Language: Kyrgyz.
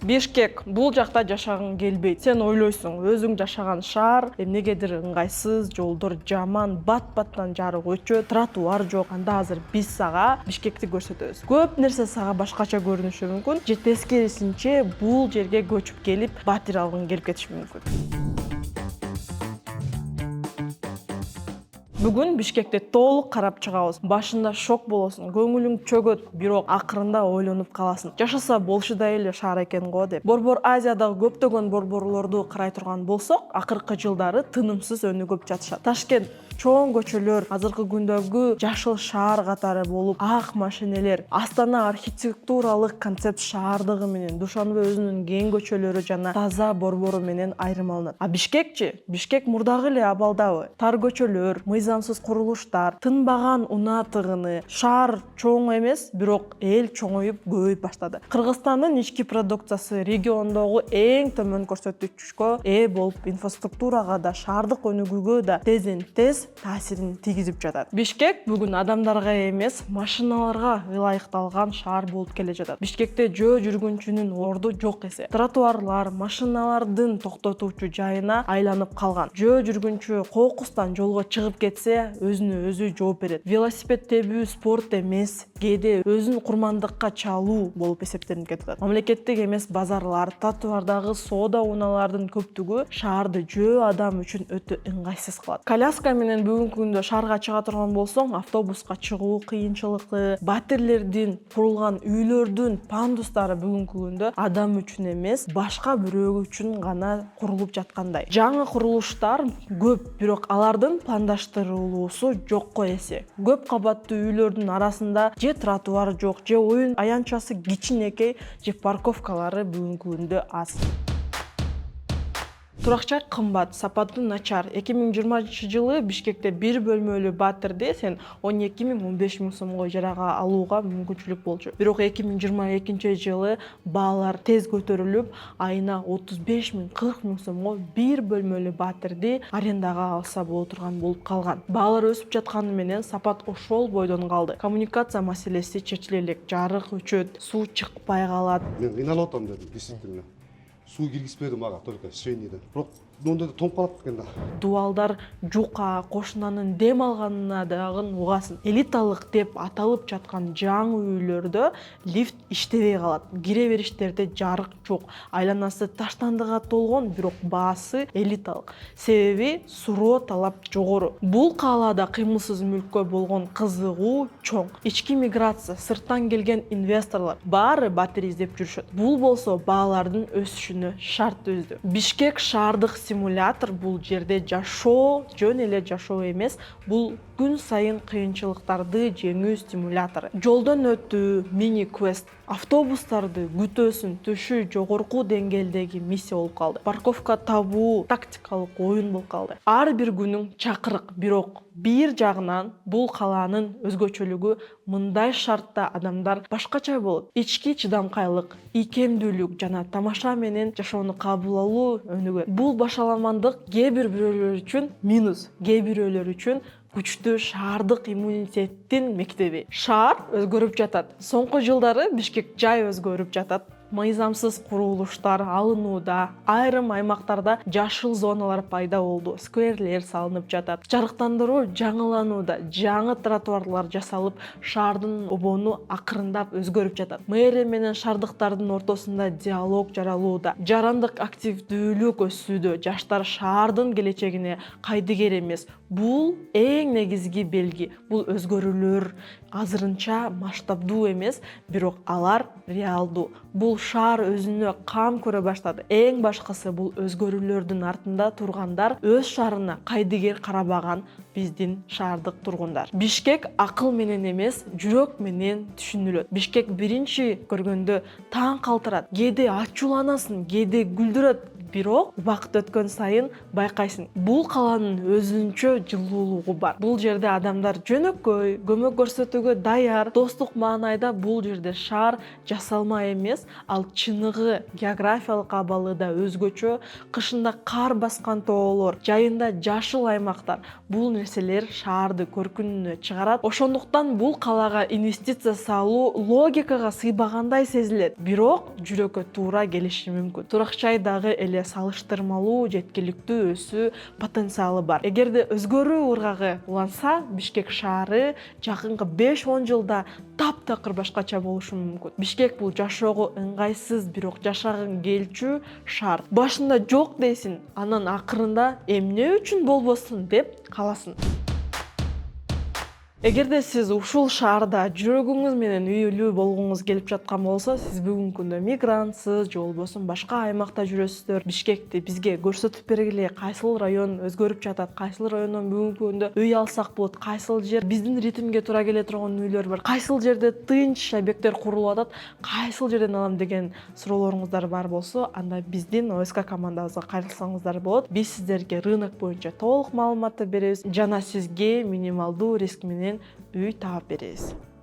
Бишкек бул жакта жашагың келбейт. Сен ойлойсуң, өзүң жашаган шаар эмнегедир ыңгайсыз, жолдор жаман, бат-баттан жарык өчөт, тротуар жок. Анда азыр биз сага Бишкекти көрсөтөбүз. Көп нерсе сага башкача көрүнүшү мүмкүн. Же тескерисинче бул жерге көчүп келип, батир алгың келип кетиши мүмкүн. Бүгүн Бишкекти толук карап чыгабыз. Башында шок болосуң, көңүлүң чөгөт, бирок акырында ойлонуп каласың. Жашаса болушудай эле шаар экен го деп. Борбор Азиядагы көптөгөн борборлорду карай турган болсок, акыркы жылдары тынымсыз өнүгүп жатышат. Ташкент чоң көчөлөр, азыркы күндөгү жашыл шаар катары болуп, ак машинелер, Астана архитектуралык концепт шаардыгы менен, Душанбе өзүнүн кең көчөлөрү жана таза борбору менен айырмаланат. А Бишкекчи? Бишкек мурдагы эле абалдабы? Тар көчөлөр, мыйзамсыз курулуштар, тынбаган унаа тыгыны. Шаар чоң эмес, бирок эл чоңоюп, көбөйүп баштады. Кыргызстандын ички продукциясы региондогу эң төмөн көрсөткүчкө ээ болуп, инфраструктурага да, шаардык өнүгүүгө да тез таасирин тийгизип жатат. Бишкек бүгүн адамдарга эмес, машиналарга ылайыкталган шаар болуп келе жатат. Бишкекте жөө жүргүнчүнүн орду жок эсе. Тротуарлар машиналардын токтотуучу жайына айланып калган. Жөө жүргүнчү кокустан жолго чыгып кетсе, өзүнө өзү жооп берет. Велосипед тебүү спорт эмес, кээде өзүн курмандыкка чалуу болуп эсептелип кетет. Мамлекеттик эмес базарлар, тротуардагы соода унаалардын көптүгү шаарды жөө адам үчүн өтө ыңгайсыз кылат. Коляска менен бүгүнкү күндө шаарга чыга турган болсоң, автобуска чыгуу кыйынчылыктуу, батирлердин курулган үйлөрдүн пандустары бүгүнкү күндө адам үчүн эмес, башка бирөө үчүн гана курулуп жаткандай. Жаңы курулуштар көп, бирок алардын пландаштырылуусу жокко эсе. Көп кабаттуу үйлөрдүн арасында же тротуар жок, же оюн аянтчасы кичинекей, же парковкалары бүгүнкү күндө аз. Турак-жай кымбат, сапаты начар. 2020 жылы Бишкекте бир бөлмөлүү батирди сен 12.000–15 миң сомго ижарага алууга мүмкүнчүлүк болчу. Бирок 2022 жылы баалар тез көтөрүлүп, айына 35 миң–40 миң сомго бир бөлмөлүү батирди арендага алса боло турган болуп калган. Баалар өсүп жатканы менен сапат ошол бойдон калды. Коммуникация маселеси чечиле элек, жарык өчөт, суу чыкпай калат. Мен кыйналып атам дедим, действительно. Суу киргизбеди мага, только свениден. Бирок мондой тонуп калат экен да. Дубалдар жука, кошунанын дем алганына дагы угасың. Элиталык деп аталып жаткан жаңы үйлөрдө лифт иштебей калат. Кире бериштерде жарык жок. Айланасы таштандыга толгон, бирок баасы элиталык. Себеби суроо талап жогору. Бул каалаада кыймылсыз мүлккө болгон кызыгуу чоң. Ички миграция, сырттан келген инвесторлор баары батир издеп жүрүшөт. Бул болсо баалардын өсүшүнө шарт түздү. Бишкек шаардык симулятор, бул жерде жашоо жөн эле жашоо эмес, бул күн сайын кыйынчылыктарды жеңүү стимулятору. Жолдон өтүү, мини-квест, автобустарды күтөөсүн түшүү жогорку деңгээлдеги миссия болуп калды. Парковка табуу тактикалык оюн болуп калды. Ар бир күнүң чакырык, бирок бир жагынан бул калаанын өзгөчөлүгү мындай шартта адамдар башкача болот. Ички чыдамкайлык, ийкемдүүлүк жана тамаша менен жашоону кабыл алуу өнүгөт. Бул башаламандык кээ бир бирөөлөр үчүн минус, кээ бирөөлөр үчүн күчтүү шаардык иммунитеттин мектеби. Шаар өзгөрүп жатат. Соңку жылдары Бишкек жай өзгөрүп жатат. Мыйзамсыз курулуштар алынууда, айрым аймактарда жашыл зоналар пайда болду, скверлер салынып жатат. Жарыктандыруу жаңыланууда, жаңы тротуарлар жасалып, шаардын обону акырындап өзгөрүп жатат. Мэрия менен шаардыктардын ортосунда диалог жаралууда, жарандык активдүүлүк өсүүдө, жаштар шаардын келечегине кайдыгер эмес. Бул эң негизги белги. Бул өзгөрүүлөр азырынча масштабдуу эмес, бирок алар реалдуу. Бул шаар өзүнө кам көрө баштады. Эң башкысы бул өзгөрүүлөрдүн артында тургандар өз шаарына кайдыгер карабаган биздин шаардык тургундар. Бишкек акыл менен эмес, жүрөк менен түшүнүлөт. Бишкек биринчи көргөндө таң калтырат. Кээде ачууланасың, кээде күлдүрөт, бирок убакыт өткөн сайын байкайсың, бул каланын өзүнчө жылуулугу бар. Бул жерде адамдар жөнөкөй, көмөк көрсөтүүгө даяр. Достук маанайда бул жерде шаар жасалма эмес, ал чыныгы географиялык абалы да өзгөчө. Кышында кар баскан тоолор, жайында жашыл аймактар. Бул нерселер шаарды көркүнүнө чыгарат. Ошондуктан бул калага инвестиция салуу логикага сыйбагандай сезилет. Бирок жүрөккө туура келиши мүмкүн. Туракчай дагы эле салыштырмалуу жеткиликтүү өсүү потенциалы бар. Эгерде өзгөрүү ыргагы уланса, Бишкек шаары жакынкы 5-10 жылда таптакыр башкача болушу мүмкүн. Бишкек бул жашоого ыңгайсыз, бирок жашагың келчү шаар. Башында жок дейсиң, анан акырында эмне үчүн болбосун деп каласың. Эгерде сиз ушул шаарда жүрөгүңүз менен үйүлүү болгуңуз келип жаткан болсо, сиз бүгүнкү күндө мигрантсыз же болбосо башка аймакта жүрөсүздөр. Бишкекти бизге көрсөтүп бергиле, кайсыл район өзгөрүп жатат, кайсыл райондон бүгүнкү күндө үй алсак болот, кайсыл жер биздин ритмге туура келе турган үйлөр бар, кайсыл жерде тынч объекттер курулуп атат, кайсыл жерден алам деген суроолоруңуздар бар болсо, анда биздин ОСК командабызга кайрылсаңыздар болот. Биз сиздерге рынок боюнча толук маалыматты беребиз жана сизге минималдуу риск менен үй таап беребиз.